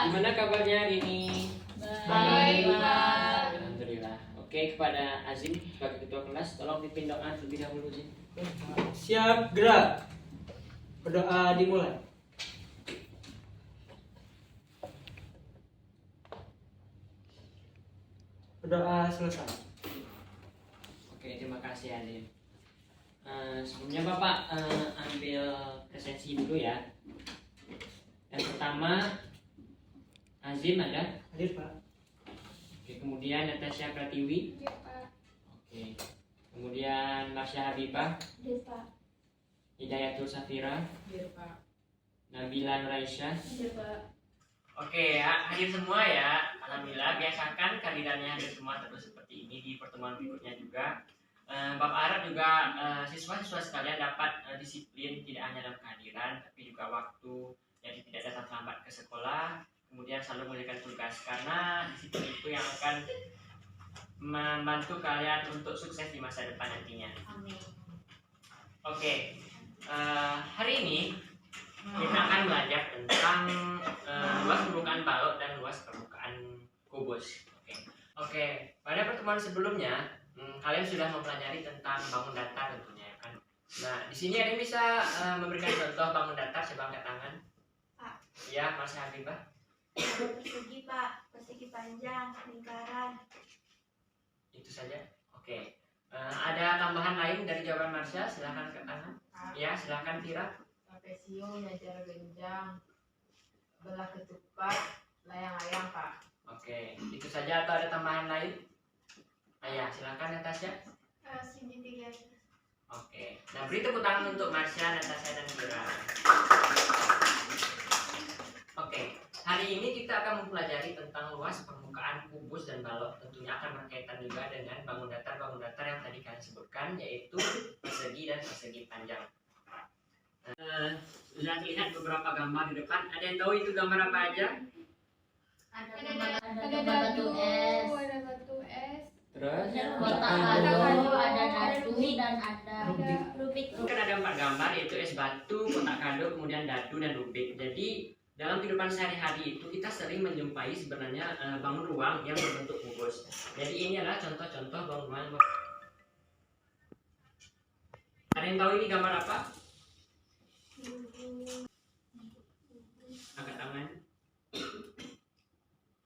Gimana kabarnya hari ini? Baik, Pak. Alhamdulillah. Oke, kepada Azim sebagai ketua kelas, tolong pimpin doa terlebih dahulu, Azim. Siap, gerak. Berdoa dimulai. Berdoa selesai. Oke, terima kasih Azim. Sebelumnya Bapak ambil presensi dulu ya. Yang pertama Azim ada. Hadir, Pak. Oke, kemudian Natasha Pratiwi. Iya, Pak. Oke. Kemudian Masya Habibah, Iya, Pak. Hidayatul Safira, Iya, Pak. Nabila Nuraisyah. Iya, Pak. Oke ya, hadir semua ya. Alhamdulillah, biasakan kandidatnya hadir semua terus seperti ini di pertemuan berikutnya juga. Bapak harap juga siswa-siswa sekalian dapat disiplin tidak hanya dalam kehadiran, tapi juga waktu, jadi tidak datang terlambat ke sekolah, kemudian selalu mengerjakan tugas, karena disiplin itu yang akan membantu kalian untuk sukses di masa depan nantinya. Amin. Oke, hari ini kita akan belajar tentang luas permukaan balok dan luas permukaan kubus. Oke. Pada pertemuan sebelumnya kalian sudah mempelajari tentang bangun datar tentunya ya kan. Nah, di sini ada yang bisa memberikan contoh bangun datar, coba angkat tangan. Pak. Ya, Mas Habibah. Ada persegi, Pak. Persegi panjang, lingkaran. Itu saja. Oke. Ada tambahan lain dari jawaban Marsha? Silahkan angkat tangan. Ya, silahkan Tira. Trapesium, nyajar genjang, belah ketupat, layang-layang, Pak. Oke, itu saja atau ada tambahan lain? Ya, silahkan Natasha. Segitiga. Oke, nah beri tepuk tangan untuk Marsha, Natasha, dan Tira. Oke, hari ini kita akan mempelajari tentang luas permukaan kubus dan balok. Tentunya akan berkaitan juga dengan bangun datar yang tadi kalian sebutkan, yaitu persegi dan persegi panjang. Sudah terlihat beberapa gambar di depan. Ada yang tahu itu gambar apa aja? Ada batu es. Ada batu es. Terus? Kotak kado, ada dadu dan ada rubik. Kan ada 4 gambar, yaitu es batu, kotak kado, kemudian dadu dan rubik. Jadi dalam kehidupan sehari-hari itu kita sering menjumpai sebenarnya bangun ruang yang berbentuk kubus. Jadi ini adalah contoh-contoh bangun ruang. Ada yang tahu ini gambar apa? Angkat tangan.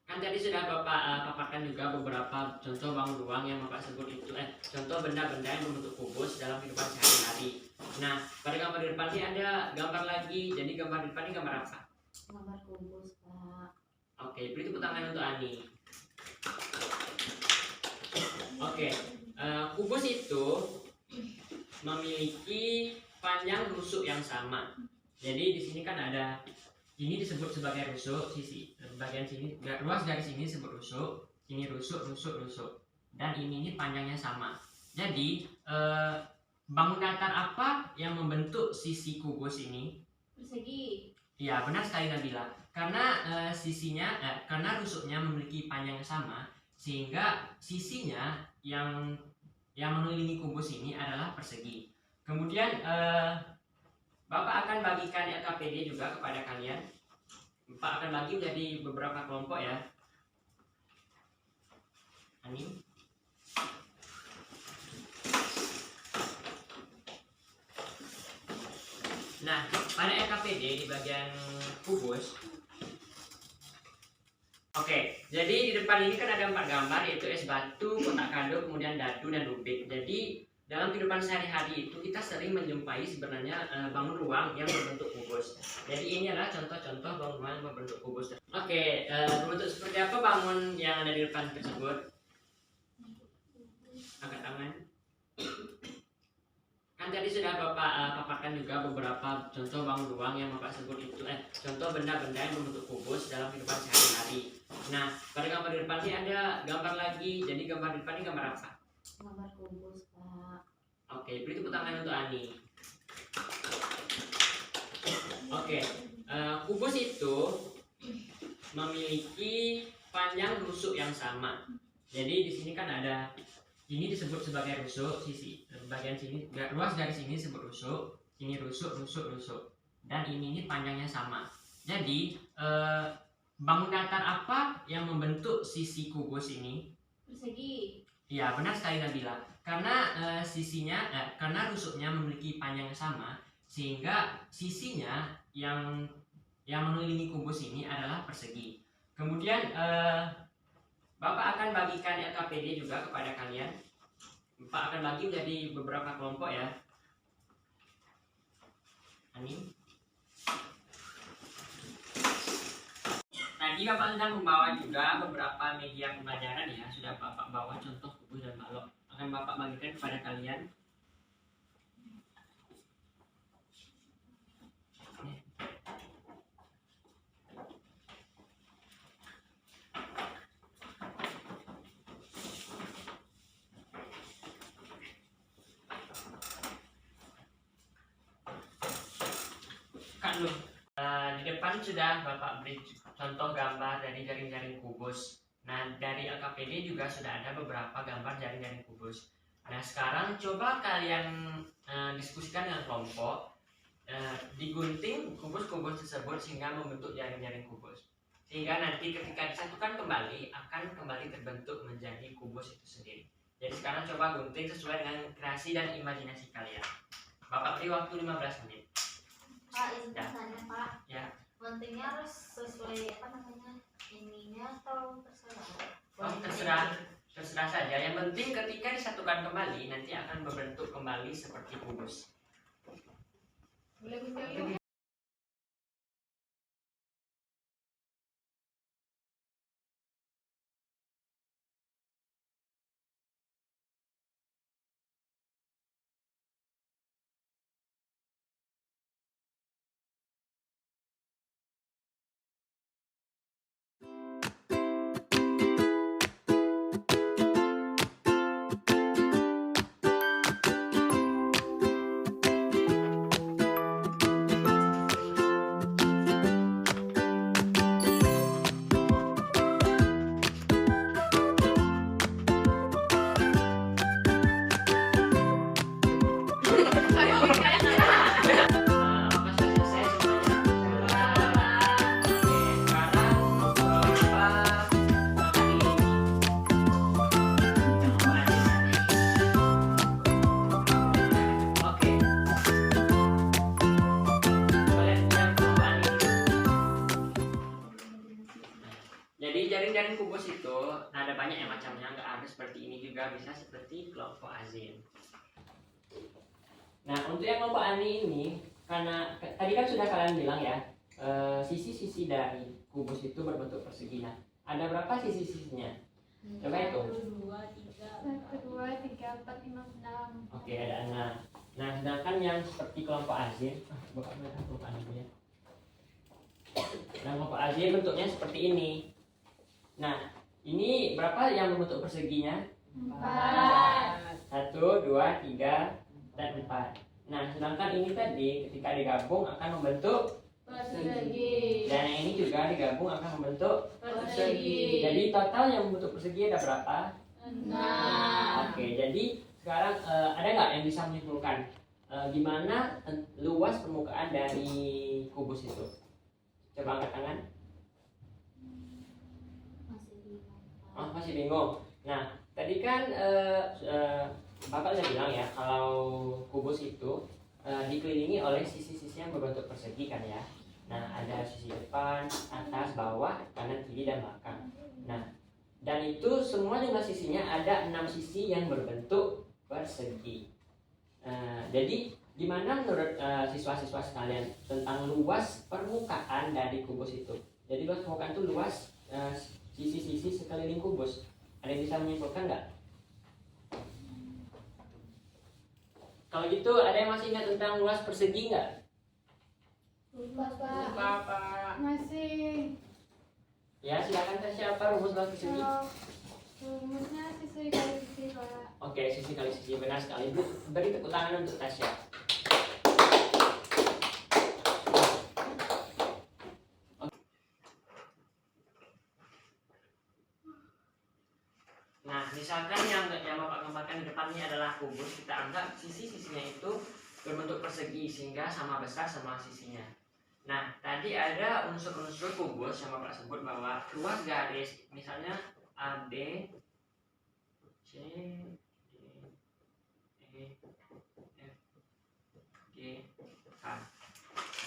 Kan tadi sudah Bapak paparkan juga beberapa contoh bangun ruang yang Bapak sebut itu contoh benda-benda yang berbentuk kubus dalam kehidupan sehari-hari. Nah, pada gambar di depan ini ada gambar lagi. Jadi gambar di depan ini gambar apa? Gambar kubus, Pak. Oke, beri tepuk tangan untuk Ani. Oke, kubus itu memiliki panjang rusuk yang sama. Jadi di sini kan ada, ini disebut sebagai rusuk, sisi bagian sini ruas dari sini disebut rusuk, sini rusuk, dan ini panjangnya sama. Jadi bangun datar apa yang membentuk sisi kubus ini? Persegi. Ya, benar sekali Nabila. Karena karena rusuknya memiliki panjang yang sama, sehingga sisinya yang mengelilingi kubus ini adalah persegi. Kemudian Bapak akan bagikan LKPD juga kepada kalian. Bapak akan bagi menjadi beberapa kelompok ya. Ani. Nah, pada LKPD di bagian kubus. Oke, jadi di depan ini kan ada 4 gambar, yaitu es batu, kotak kado, kemudian dadu dan rubik. Jadi dalam kehidupan sehari-hari itu kita sering menjumpai sebenarnya bangun ruang yang berbentuk kubus. Jadi ini adalah contoh-contoh bangun ruang yang berbentuk kubus. Oke, berbentuk seperti apa bangun yang ada di depan tersebut? Angkat tangan. Kan tadi sudah Bapak paparkan juga beberapa contoh bangun ruang yang Bapak sebut itu contoh benda-benda yang berbentuk kubus dalam kehidupan sehari-hari. Nah, pada gambar di depan ini ada gambar lagi. Jadi gambar di depan ini gambar apa? Gambar kubus, Pak. Oke, beri tepuk tangan untuk Ani. Oke, kubus itu memiliki panjang rusuk yang sama. Jadi di sini kan ada, ini disebut sebagai rusuk, sisi bagian sini ruas dari sini disebut rusuk, sini rusuk, dan ini panjangnya sama. Jadi bangun datar apa yang membentuk sisi kubus ini? Persegi. Ya, benar sekali Nabila. Karena karena rusuknya memiliki panjang yang sama, sehingga sisinya yang mengelilingi kubus ini adalah persegi. Kemudian Bapak akan bagikan LKPD juga kepada kalian. Bapak akan bagi menjadi beberapa kelompok ya. Ini. Tadi Bapak sedang membawa juga beberapa media pembelajaran ya. Sudah Bapak bawa contoh kubus dan balok. Akan Bapak bagikan kepada kalian. Di depan sudah Bapak beri contoh gambar dari jaring-jaring kubus. Nah, dari LKPD juga sudah ada beberapa gambar jaring-jaring kubus. Nah, sekarang coba kalian diskusikan dengan kelompok, digunting kubus-kubus tersebut sehingga membentuk jaring-jaring kubus. Sehingga nanti ketika disatukan kembali akan kembali terbentuk menjadi kubus itu sendiri. Jadi sekarang coba gunting sesuai dengan kreasi dan imajinasi kalian. Bapak beri waktu 15 menit. Pak, izin tanya Pak. Ya. Guntingnya harus sesuai ininya atau terserah saja. Yang penting ketika disatukan kembali nanti akan berbentuk kembali seperti kubus. Boleh gunting. Jaring-jaring kubus itu ada banyak yang macamnya, nggak harus seperti ini juga, bisa seperti kelompok azin. Nah, untuk yang kelompok ani ini, karena tadi kan sudah kalian bilang ya, sisi-sisi dari kubus itu berbentuk persegi. Nah, ada berapa sisi-sisinya? Coba itu. 1, 2, 3, 4, 5, 6. Oke, ada 6. Nah, sedangkan yang seperti kelompok azin, bukan kelompok ani ya. Nah, kelompok azin bentuknya seperti ini. Nah, ini berapa yang membentuk perseginya? 4. 1, 2, 3, dan 4. Nah, sedangkan ini tadi ketika digabung akan membentuk Persegi. dan yang ini juga digabung akan membentuk Persegi. Jadi total yang membentuk persegi ada berapa? 6. Oke, jadi sekarang ada nggak yang bisa menyimpulkan gimana luas permukaan dari kubus itu? Coba angkat tangan. Oh, masih bingung. Nah, tadi kan Bapak sudah bilang ya kalau kubus itu dikelilingi oleh sisi-sisi yang berbentuk persegi kan ya. Nah, ada sisi depan, atas, bawah, kanan, kiri, dan belakang. Nah, dan itu semua jumlah sisinya ada 6 sisi yang berbentuk persegi. Jadi gimana menurut siswa-siswa sekalian tentang luas permukaan dari kubus itu? Jadi luas permukaan itu luas sisi-sisi sekeliling kubus. Ada yang bisa menyimpulkan nggak? Kalau gitu ada yang masih ingat tentang luas persegi nggak? Lupa, Pak. Masih. Ya, silakan tes siapa rumus luas persegi? Rumusnya sisi kali sisi, Pak. Oke, sisi kali sisi, benar sekali. Bu, beri tepuk tangan untuk tes ya. Nah, misalkan yang Bapak gambarkan di depan ini adalah kubus, kita anggap sisi-sisinya itu berbentuk persegi sehingga sama besar sama sisinya. Nah, tadi tadi ada unsur-unsur kubus yang Bapak sebut bahwa ruas garis misalnya AB, C, D, E, F, G, H.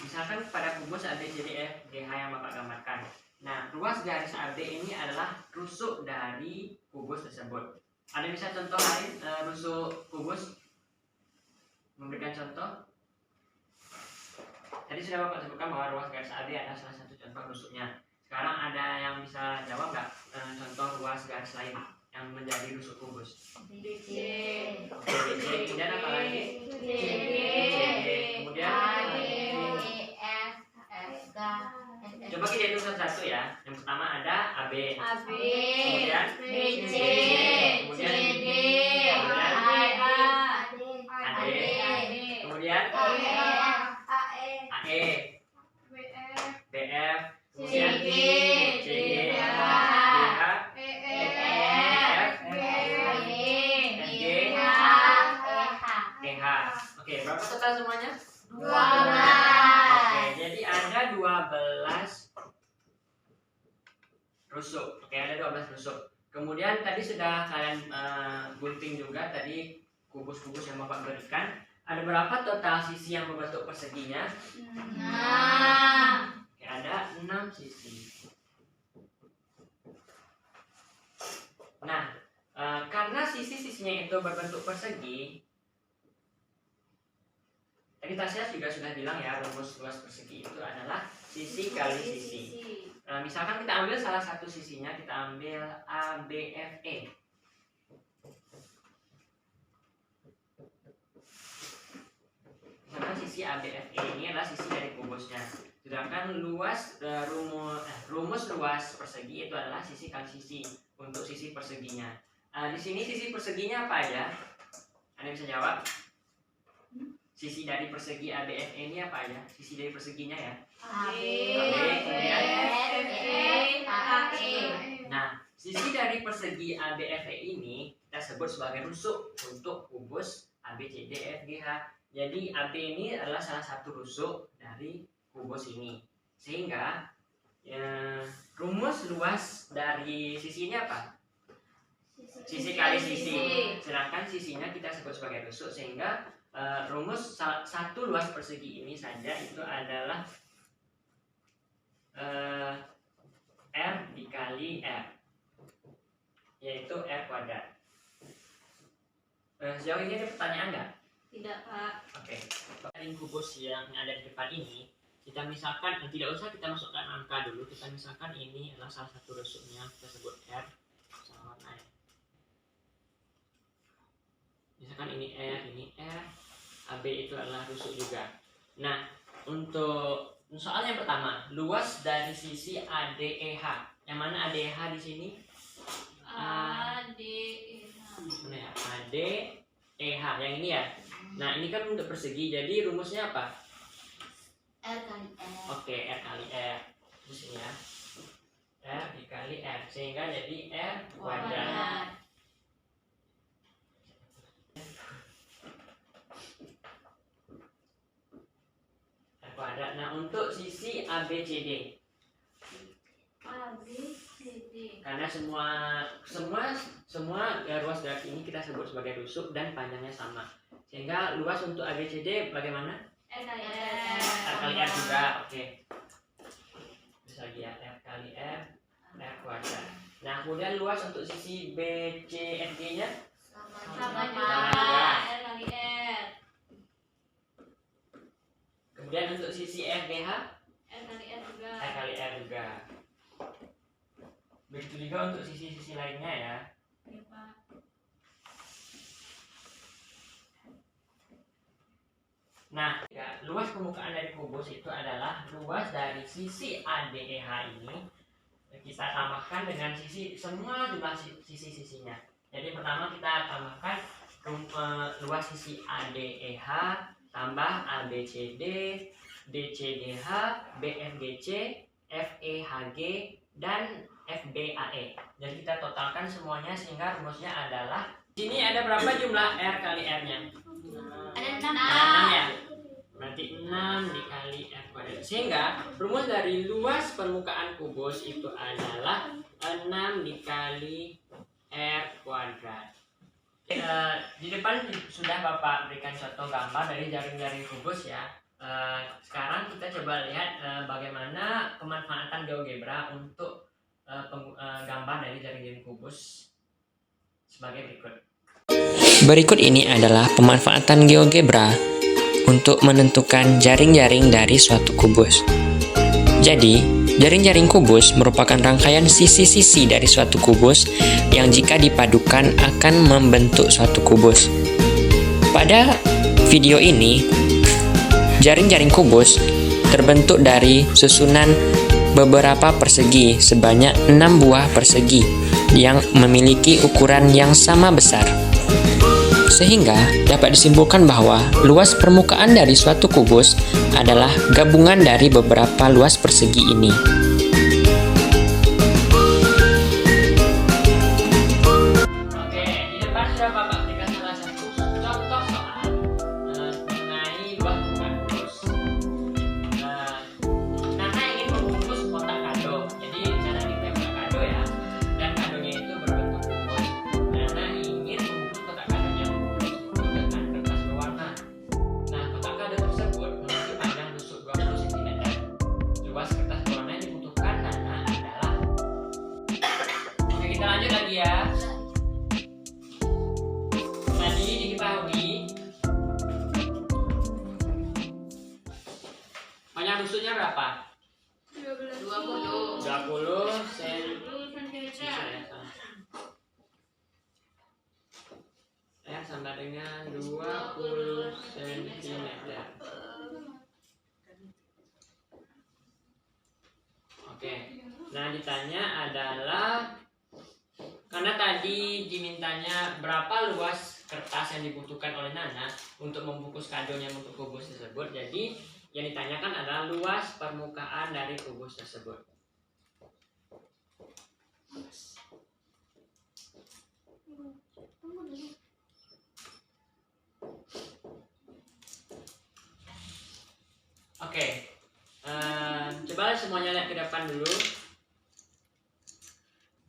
Misalkan pada kubus AB, C, D, F, G, H yang Bapak gambarkan. Nah, ruas garis AB ini adalah rusuk dari kubus tersebut. Ada bisa contoh lain rusuk kubus? Memberikan contoh? Tadi sudah Bapak sebutkan bahwa ruas garis AB adalah salah satu contoh rusuknya. Sekarang ada yang bisa jawab nggak contoh ruas garis lain yang menjadi rusuk kubus? DC. Oke, DC. Kemudian apa lagi? CD. Kemudian coba kita hitung satu-satu ya. Yang pertama ada AB. Kemudian BC. Kemudian CD. AD. Kemudian AE, BF, kemudian CG, CG, DH, EF, FG, GH. Oke, berapa total semuanya? 12. Oke, jadi ada 12 rusuk. Oke, ada 12 rusuk. Kemudian tadi sudah kalian gunting juga tadi kubus-kubus yang Bapak berikan. Ada berapa total sisi yang membentuk perseginya? 6. Oke, ada 6 sisi. Nah, karena sisi-sisinya itu berbentuk persegi, tadi Tasya juga sudah bilang ya, rumus luas persegi itu adalah sisi kali sisi. Misalkan kita ambil salah satu sisinya, kita ambil ABFE. Misalkan sisi ABFE ini adalah sisi dari kubusnya. Sedangkan rumus luas persegi itu adalah sisi kali sisi untuk sisi perseginya. Di sini sisi perseginya apa aja? Anda bisa jawab? Sisi dari persegi ABFE ini apa aja? Sisi dari perseginya ya. Nah, sisi dari persegi ABFE ini kita sebut sebagai rusuk untuk kubus ABCDFGH. Jadi AB ini adalah salah satu rusuk dari kubus ini. Sehingga rumus luas dari sisi ini apa? Sisi kali sisi. Sedangkan sisinya kita sebut sebagai rusuk, sehingga rumus satu luas persegi ini saja itu adalah R dikali R, yaitu R kuadrat. Sejauh ini ada pertanyaan nggak? Tidak, Pak. Oke. Dari kubus yang ada di depan ini, kita misalkan tidak usah kita masukkan angka dulu. Kita misalkan ini adalah salah satu rusuknya, kita sebut R sama warna R. Misalkan ini R, AB itu adalah rusuk juga. Nah, untuk soal yang pertama, luas dari sisi ADEH. Yang mana ADEH di sini? Mana ya? ADEH yang ini ya. Nah, ini kan untuk persegi. Jadi rumusnya apa? R kali R. Oke, R kali R. Di sini ya. R dikali R, sehingga jadi R kuadrat. R kuadrat. Nah, untuk sisi ABCD, karena semua ruas garis ini kita sebut sebagai rusuk dan panjangnya sama, sehingga luas untuk ABCD bagaimana? R kali R kali R juga. Oke. Bisa lagi ya, R kali R kuadrat. Nah, kemudian luas untuk sisi BCFG nya sama juga juga. R kali R. Kemudian untuk sisi FGH R kali R juga. R kali R juga. Begitu juga untuk sisi-sisi lainnya ya. Ya, Pak. Nah, ya, luas permukaan dari kubus itu adalah luas dari sisi ADEH ini kita tambahkan dengan semua jumlah sisi-sisinya. Jadi pertama kita tambahkan luas sisi ADEH tambah ABCD, DCDH, BFGC, FEHG, dan FBAE. Jadi kita totalkan semuanya sehingga rumusnya adalah, sini ada berapa jumlah R kali R nya? Ada 6. Ada 6 ya. Berarti 6 dikali R kuadrat. Sehingga rumus dari luas permukaan kubus itu adalah 6 dikali R kuadrat. Di depan sudah Bapak berikan contoh gambar dari jaring-jaring kubus ya. Sekarang kita coba lihat bagaimana pemanfaatan GeoGebra untuk gambar dari jaring-jaring kubus sebagai berikut. Berikut ini adalah pemanfaatan GeoGebra untuk menentukan jaring-jaring dari suatu kubus. Jadi, jaring-jaring kubus merupakan rangkaian sisi-sisi dari suatu kubus yang jika dipadukan akan membentuk suatu kubus. Pada video ini, jaring-jaring kubus terbentuk dari susunan beberapa persegi sebanyak 6 buah persegi yang memiliki ukuran yang sama besar. Sehingga dapat disimpulkan bahwa luas permukaan dari suatu kubus adalah gabungan dari beberapa luas persegi ini. Oke, di depan sudah Bapak berikan salah satu contoh soal mengenai luas permukaan kubus. Nana ingin membungkus kotak kado. Jadi Nana kita buat kado ya, dan kadonya itu berbentuk kubus. Nana ingin membungkus kotak kadonya dengan kertas berwarna. Nah, kotak kado tersebut memiliki panjang tusuk 20 cm. Luas kertas berwarna yang dibutuhkan Nana adalah. Oke, kita lanjut lagi ya. Tadi diketahui panjang tusuknya berapa? 20. 20 cm. Ya, sama dengan 20 cm. Oke. Nah, ditanya adalah karena tadi dimintanya berapa luas kertas yang dibutuhkan oleh Nana untuk membungkus kadonya untuk kubus tersebut. Jadi yang ditanyakan adalah luas permukaan dari kubus tersebut. Oke, coba semuanya lihat ke depan dulu.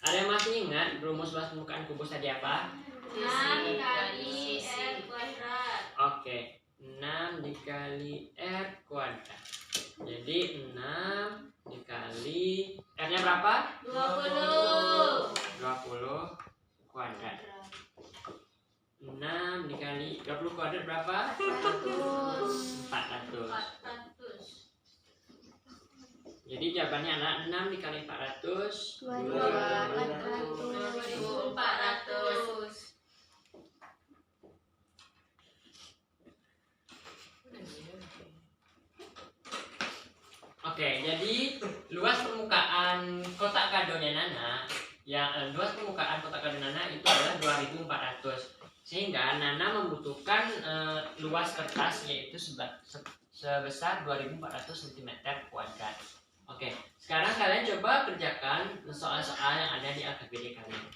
Ada yang masih ingat rumus luas permukaan kubus tadi apa? 6 kali R kuadrat. Oke, 6 dikali R kuadrat. Jadi 6 dikali R-nya berapa? 20. 20 kuadrat. 6 dikali 20 kuadrat berapa? 400. 400. Jadi jawabannya adalah 6 dikali 400 2400. Oke, jadi luas permukaan kotak kadonya Nana luas permukaan kotak kado Nana itu adalah 2400. Sehingga Nana membutuhkan luas kertas yaitu sebesar 2400 cm². Oke, sekarang kalian coba kerjakan soal-soal yang ada di AKBD kalian.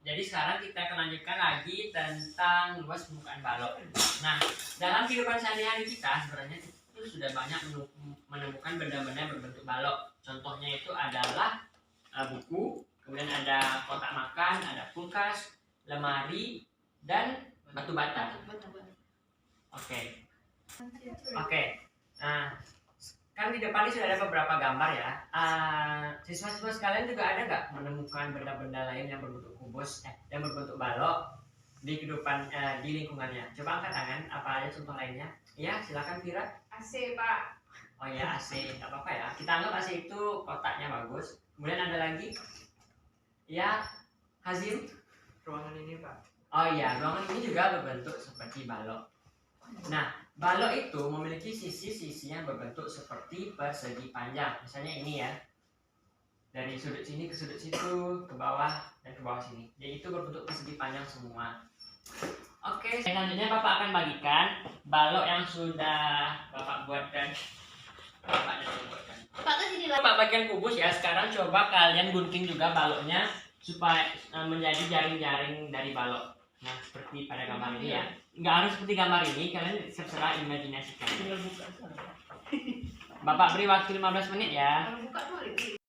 Jadi sekarang kita akan lanjutkan lagi tentang luas permukaan balok. Nah, dalam kehidupan sehari-hari kita sebenarnya itu sudah banyak menemukan benda-benda berbentuk balok. Contohnya itu adalah buku, kemudian ada kotak makan, ada kulkas, lemari, dan batu bata. Oke. Nah, kan di depan ini sudah ada beberapa gambar ya. Siswa-siswa sekalian juga ada nggak menemukan benda-benda lain yang berbentuk kubus, yang berbentuk balok di kehidupan di lingkungannya? Coba angkat tangan. Apa aja contoh lainnya? Ya, silakan Kira. AC, Pak. Oh ya, AC, nggak apa-apa ya. Kita anggap AC itu kotaknya bagus. Kemudian ada lagi, ya, Hazim. Ruangan ini Pak. Oh iya, ruangan ini juga berbentuk seperti balok. Nah, balok itu memiliki sisi-sisi yang berbentuk seperti persegi panjang. Misalnya ini ya, dari sudut sini ke sudut situ, ke bawah dan ke bawah sini. Jadi itu berbentuk persegi panjang semua. Oke, selanjutnya Bapak akan bagikan balok yang sudah Bapak buatkan. Pak ke sini lah. Bapak bagian kubus ya. Sekarang coba kalian gunting juga baloknya supaya menjadi jaring-jaring dari balok. Nah, seperti pada gambar ini ya. Nggak harus seperti gambar ini, kalian terserah imajinasikan. Bapak beri waktu 15 menit ya. Kalau buka tuh ada.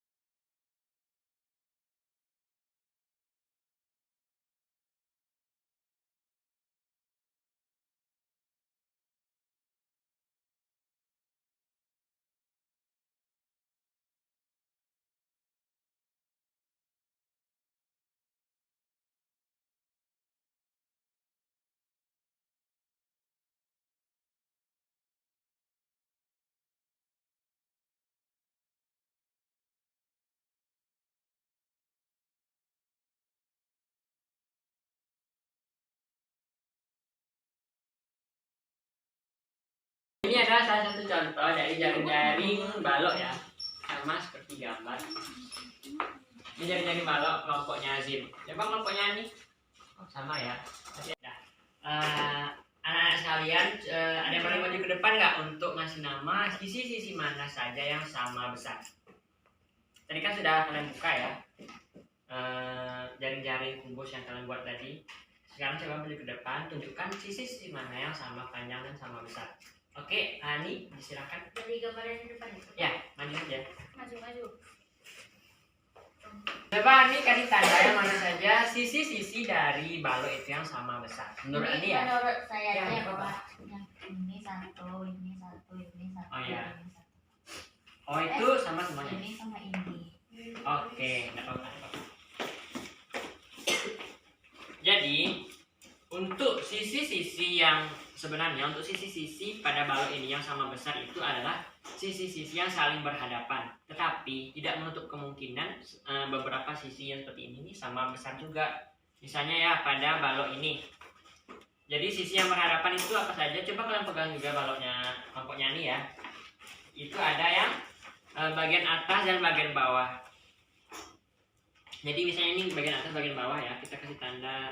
Ini adalah salah satu contoh dari jaring-jaring balok ya, sama seperti gambar. Ini jaring-jaring balok kelompoknya Azim. Coba kelompoknya ini, oh, sama ya. Nah, anak-anak sekalian, ada yang boleh maju ke depan nggak untuk ngasih nama sisi-sisi mana saja yang sama besar? Tadi kan sudah kalian buka ya, jaring-jaring kubus yang kalian buat tadi. Sekarang coba maju ke depan, tunjukkan sisi-sisi mana yang sama panjang dan sama besar. Oke, Ani, silakan. Dari gambar yang di depan itu. Ya, maju aja. Maju. Coba Ani kasih tanda yang mana saja sisi-sisi dari balok itu yang sama besar. Menurut Ani ya? Menurut saya Ya, ya, apa? Bapak. Yang ini satu, ini satu, ini satu, Oh, ya. ini satu. Oh, itu sama semuanya. Ini sama ini. Oke, enggak apa-apa. Jadi, untuk sisi-sisi yang sebenarnya untuk sisi-sisi pada balok ini yang sama besar itu adalah sisi-sisi yang saling berhadapan. Tetapi tidak menutup kemungkinan beberapa sisi yang seperti ini sama besar juga. Misalnya ya pada balok ini. Jadi sisi yang berhadapan itu apa saja? Coba kalian pegang juga baloknya, kelompoknya ini ya. Itu ada yang bagian atas dan bagian bawah. Jadi misalnya ini bagian atas, bagian bawah ya. Kita kasih tanda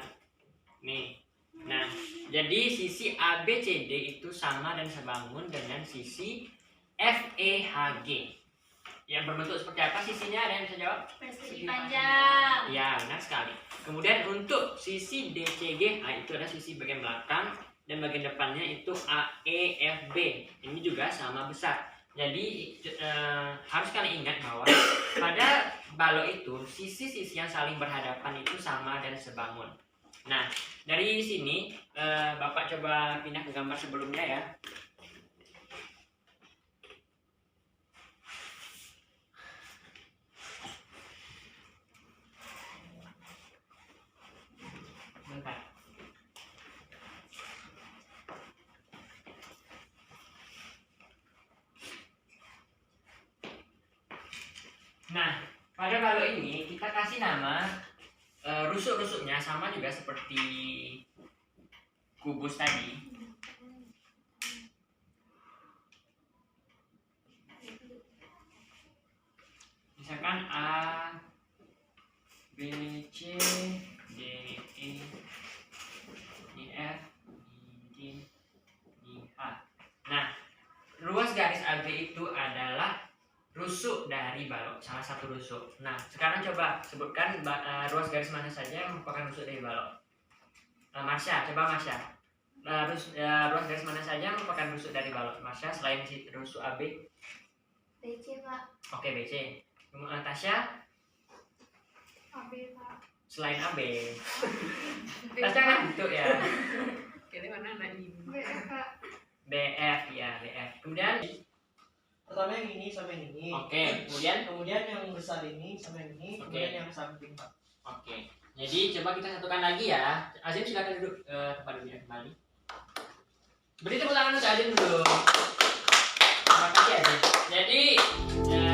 nih. Nah, jadi sisi ABCD itu sama dan sebangun dengan sisi FEHG. Yang berbentuk seperti apa sisinya? Ada yang bisa jawab? Persegi panjang. Ya, benar sekali. Kemudian untuk sisi DCGH itu ada sisi bagian belakang dan bagian depannya itu AEFB. Ini juga sama besar. Jadi harus kalian ingat bahwa pada balok itu sisi-sisi yang saling berhadapan itu sama dan sebangun. Nah, dari sini Bapak coba pindah ke gambar sebelumnya ya. Bentar. Nah, pada balok ini kita kasih nama rusuk-rusuknya sama juga seperti kubus tadi. Misalkan A, B, C, D, E, F, G, H. Nah, ruas garis AB itu adalah rusuk dari balok, salah satu rusuk. Nah, sekarang coba sebutkan ruas garis mana saja yang merupakan rusuk dari balok. Marsha, coba Marsha. Ruas garis mana saja yang merupakan rusuk dari balok? Marsha, selain si rusuk AB. BC, Pak. Oke, BC. Tasya, AB, Pak. selain AB. Tasya kan bentuk ya. Kayaknya mana anak ini? BF, Pak. BF, ya BF. Kemudian, Pertama yang ini sama yang ini. oke. Kemudian yang besar ini sama yang ini. Oke. Kemudian yang samping Pak. Oke. Jadi coba kita satukan lagi ya. Azim silakan duduk tempat duduknya kembali. Beri tepuk tangan untuk Azim dulu. Terima kasih Azim. Jadi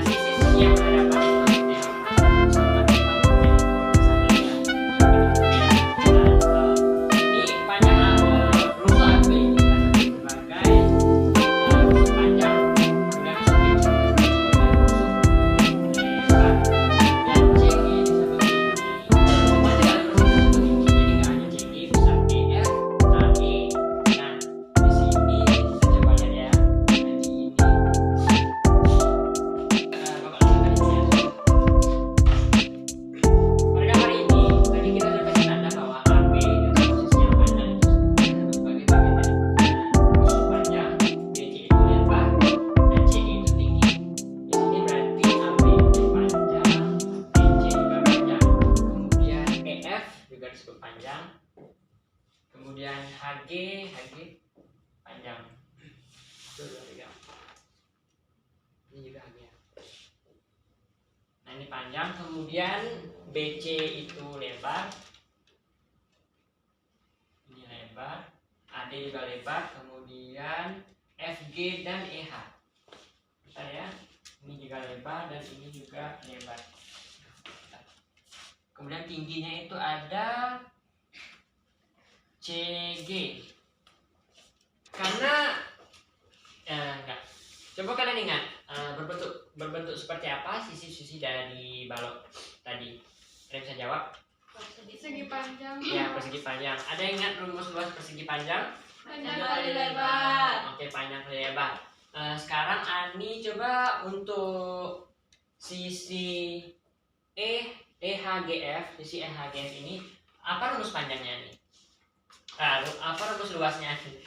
sisi-sisi yang berhadapan itu yang sama ini panjang rusuk AB kita sebut sebagai rusuk panjang. Kemudian HG panjang. Ini juga HG. Nah, ini panjang, kemudian BC itu lebar. Ini lebar, AD juga lebar, kemudian FG dan EH. Bentar ya. Ini juga lebar dan ini juga lebar. Kemudian tingginya itu ada CG. Karena enggak. Coba kalian ingat berbentuk seperti apa sisi-sisi dari balok tadi? Kalian bisa jawab? Persegi panjang. Ya, persegi panjang. Ada yang ingat rumus luas persegi panjang? Panjang kali lebar. Oke, panjang kali lebar. Sekarang Ani coba untuk sisi EHGF, sisi EHGF ini apa rumus panjangnya nih? Apa rumus luasnya nih?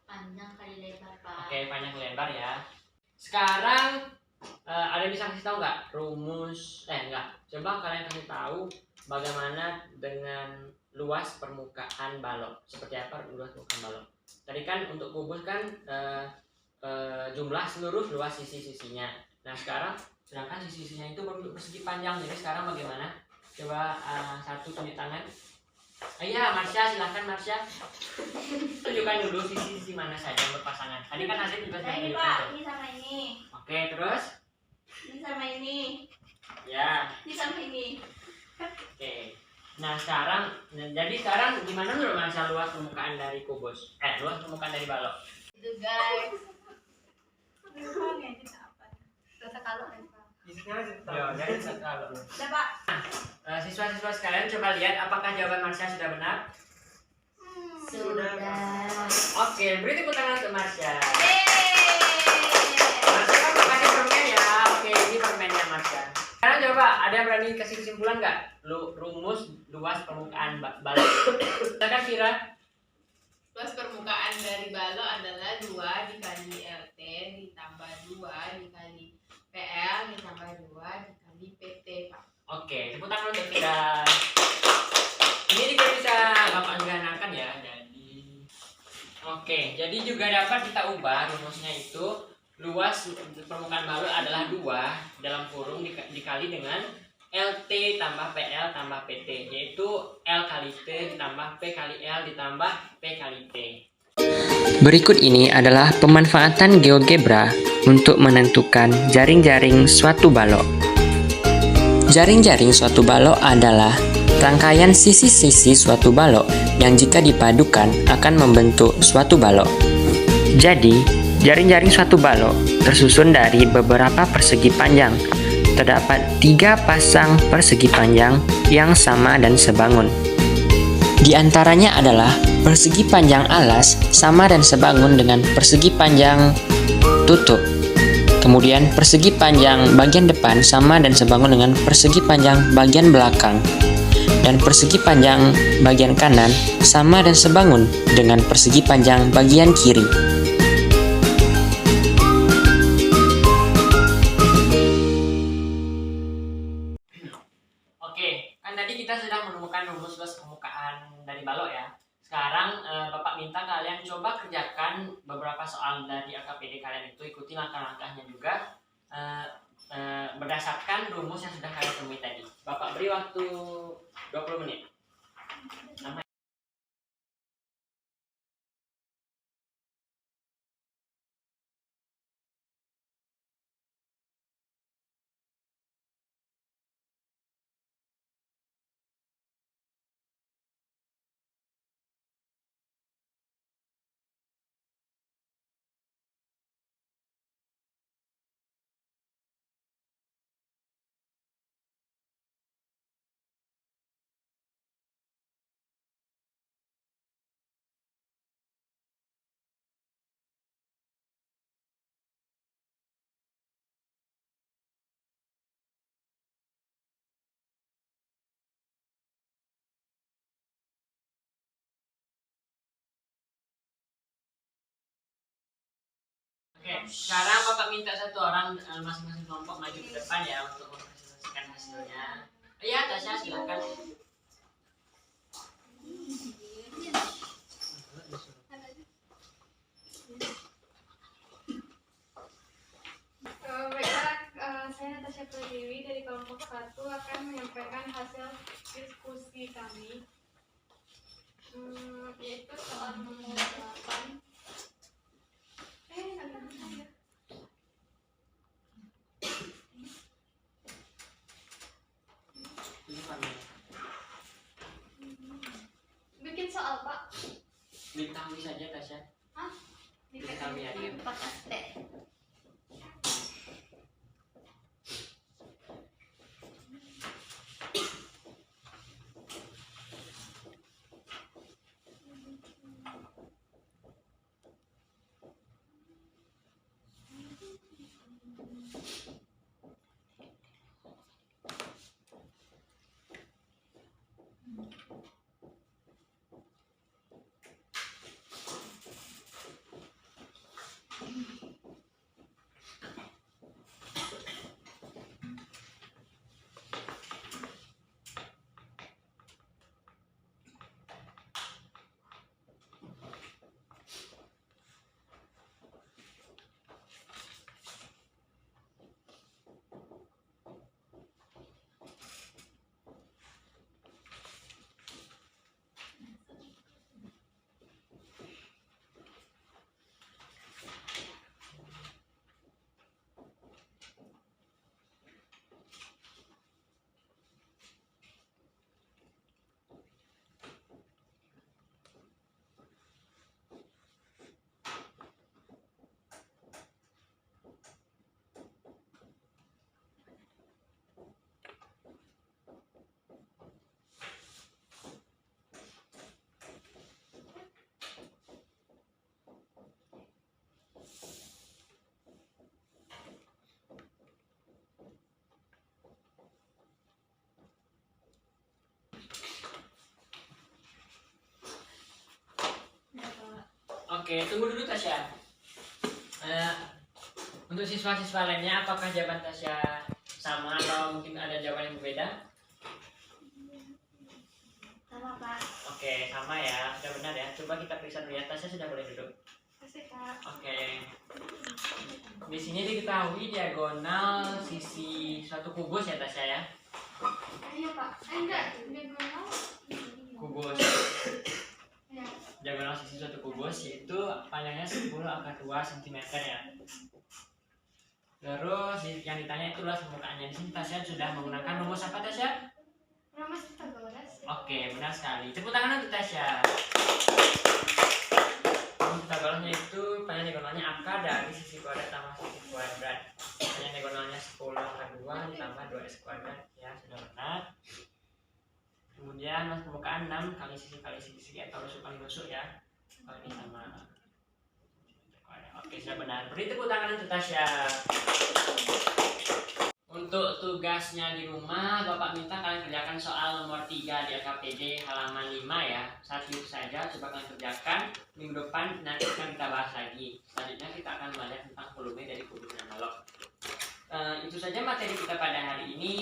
Panjang kali lebar, Pak. Oke, panjang kali lebar ya. Sekarang ada yang bisa kasih tahu nggak rumus? Enggak. Coba kalian kasih tahu bagaimana dengan luas permukaan balok. Seperti apa luas permukaan balok? Tadi kan untuk kubus kan jumlah seluruh luas sisi-sisinya. Nah, sekarang sedangkan sisi-sisinya itu berbentuk persegi panjang. Jadi sekarang bagaimana? Coba satu tunjuk tangan. Iya, Marsha, silahkan Marsha. Tunjukkan dulu sisi-sisi mana saja yang berpasangan. Tadi kan Azim juga Nah, sudah ini tunjukkan Pak, tuh. ini sama ini. Oke, terus? Ini sama ini. Ya, Ini sama ini. oke. Nah, jadi sekarang gimana menurut Marsha luas permukaan dari kubus? Luas permukaan dari balok. Itu guys. Rasa kalau Isinya aja. Ya, jadi kalau. Udah, Pak. Siswa-siswa sekalian coba lihat apakah jawaban Marsha sudah benar? Sudah. Oke, beri tepuk tangan untuk Marsha. Yeay. Marsha kan mau kasih permen ya. Oke, ini permennya Marsha. Sekarang coba ada yang berani kasih kesimpulan nggak? Rumus luas permukaan balok. Silakan Vira. luas permukaan dari balok adalah 2 dikali LT ditambah 2 dikali PL ditambah 2 dikali PT, Pak. Oke, tepuk tangan untuk Vira. Ini juga bisa Bapak gunakan ya. Jadi juga dapat kita ubah rumusnya itu luas permukaan balok adalah 2 dalam kurung dikali dengan LT tambah PL tambah PT, yaitu L kali T ditambah P kali L ditambah P kali T. Berikut ini adalah pemanfaatan GeoGebra untuk menentukan jaring-jaring suatu balok. Jaring-jaring suatu balok adalah rangkaian sisi-sisi suatu balok yang jika dipadukan akan membentuk suatu balok. Jadi, jaring-jaring suatu balok tersusun dari beberapa persegi panjang. Terdapat 3 pasang persegi panjang yang sama dan sebangun. Di antaranya adalah persegi panjang alas sama dan sebangun dengan persegi panjang tutup. Kemudian persegi panjang bagian depan sama dan sebangun dengan persegi panjang bagian belakang. Dan persegi panjang bagian kanan sama dan sebangun dengan persegi panjang bagian kiri. Oke, kan tadi kita sudah menemukan rumus luas permukaan dari balok ya. Sekarang Bapak minta kalian coba kerjakan beberapa soal dari AKPD kalian itu, ikuti langkah-langkahnya juga berdasarkan rumus yang sudah kalian temui tadi. Bapak beri waktu 20 menit. Oke, sekarang Bapak minta satu orang masing-masing kelompok maju ke depan ya untuk mempresentasikan hasilnya. Iya, Tasya silakan. kelompok 1 akan menyampaikan hasil diskusi kami, yaitu soal nomor 8. Bikin soal, Pak. Diketahui saja Tasya. Hah? Diketahui aja. Pakai teh. Oke, tunggu dulu Tasya. Untuk siswa-siswa lainnya, apakah jawaban Tasya sama atau mungkin ada jawaban yang berbeda? Sama, Pak. Oke, sama ya, sudah benar ya. Coba kita periksa dulu ya. Tasya sudah boleh duduk. Kasih, Kak. Oke. Di sini diketahui diagonal sisi suatu kubus ya Tasya ya. Iya, Pak. Enggak, diagonal. Kubus. Ya. Diagonal sisi suatu kubus yaitu panjangnya 10⁻² cm ya. Terus yang ditanya itulah permukaannya. Di sini Tasya sudah menggunakan rumus apa Tasya? Rumus Pythagoras. Oke, benar sekali. Tepuk tangan untuk Tasya. Rumus Pythagorasnya itu panjang diagonalnya akar dari sisi kuadrat tambah sisi kuadrat. Panjang diagonalnya 10⁻² ditambah 2s² ya, sudah benar. Kemudian mas permukaan 6 kali sisi atau rusuk ya. Kalau ini sama. Oke, sudah benar. Beri tepuk tangan untuk Tasya. Untuk tugasnya di rumah, Bapak minta kalian kerjakan soal nomor 3 di LKPD halaman 5 ya. Satu itu saja, coba kalian kerjakan. Minggu depan nanti akan kita bahas lagi. Selanjutnya kita akan belajar tentang volume dari kubus analog. Itu saja materi kita pada hari ini.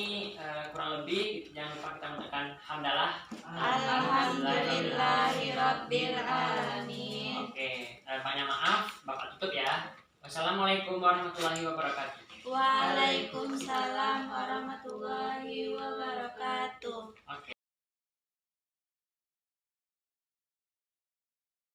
Kurang lebih jangan lupa kita menekan hamdalah. Alhamdulillahirabbil alamin. Oke, banyak maaf, Bapak tutup ya. Wassalamualaikum warahmatullahi wabarakatuh. Waalaikumsalam warahmatullahi wabarakatuh.